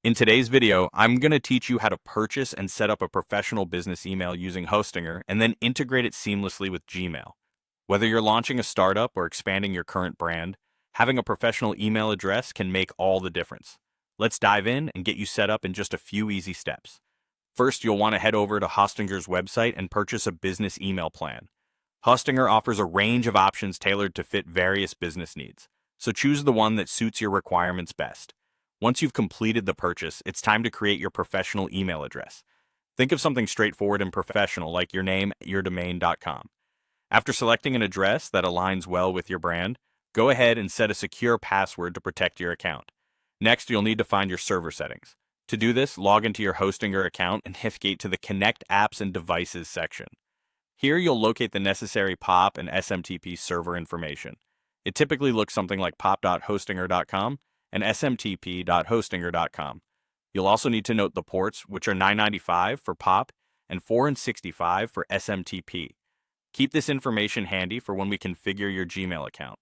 In today's video, I'm going to teach you how to purchase and set up a professional business email using Hostinger and then integrate it seamlessly with Gmail. Whether you're launching a startup or expanding your current brand, having a professional email address can make all the difference. Let's dive in and get you set up in just a few easy steps. First, you'll want to head over to Hostinger's website and purchase a business email plan. Hostinger offers a range of options tailored to fit various business needs, so choose the one that suits your requirements best. Once you've completed the purchase, it's time to create your professional email address. Think of something straightforward and professional like your name at yourdomain.com. After selecting an address that aligns well with your brand, go ahead and set a secure password to protect your account. Next, you'll need to find your server settings. To do this, log into your Hostinger account and navigate to the Connect Apps and Devices section. Here, you'll locate the necessary POP and SMTP server information. It typically looks something like pop.hostinger.com and smtp.hostinger.com. You'll also need to note the ports, which are 995 for POP and 4 and 65 for SMTP. Keep this information handy for when we configure your Gmail account.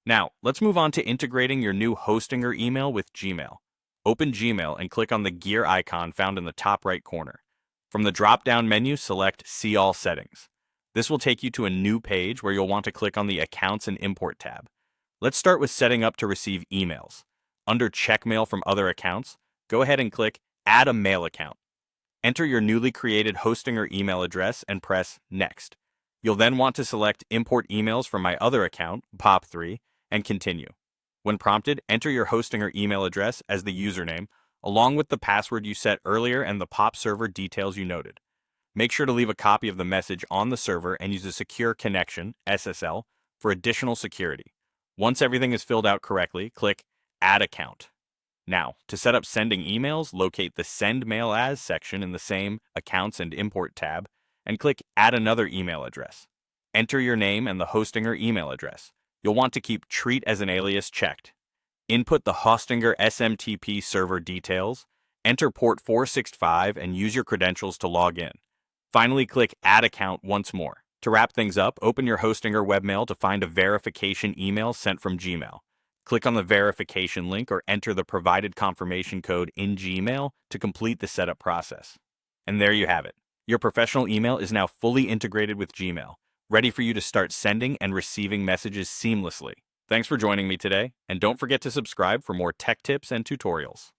Now, let's move on to integrating your new Hostinger email with Gmail. Open Gmail and click on the gear icon found in the top right corner. From the drop-down menu, select See All Settings. This will take you to a new page where you'll want to click on the Accounts and Import tab. Let's start with setting up to receive emails. Under Check Mail from Other Accounts, go ahead and click Add a Mail Account. Enter your newly created Hostinger email address and press Next. You'll then want to select Import Emails from my other account, POP3, and continue. When prompted, enter your Hostinger email address as the username, along with the password you set earlier and the POP server details you noted. Make sure to leave a copy of the message on the server and use a secure connection, SSL, for additional security. Once everything is filled out correctly, click Add Account. Now, to set up sending emails, locate the Send Mail As section in the same Accounts and Import tab, and click Add Another Email Address. Enter your name and the Hostinger email address. You'll want to keep Treat as an alias checked. Input the Hostinger SMTP server details, enter port 465, and use your credentials to log in. Finally, click Add Account once more. To wrap things up, open your Hostinger webmail to find a verification email sent from Gmail. Click on the verification link or enter the provided confirmation code in Gmail to complete the setup process. And there you have it. Your professional email is now fully integrated with Gmail, ready for you to start sending and receiving messages seamlessly. Thanks for joining me today, and don't forget to subscribe for more tech tips and tutorials.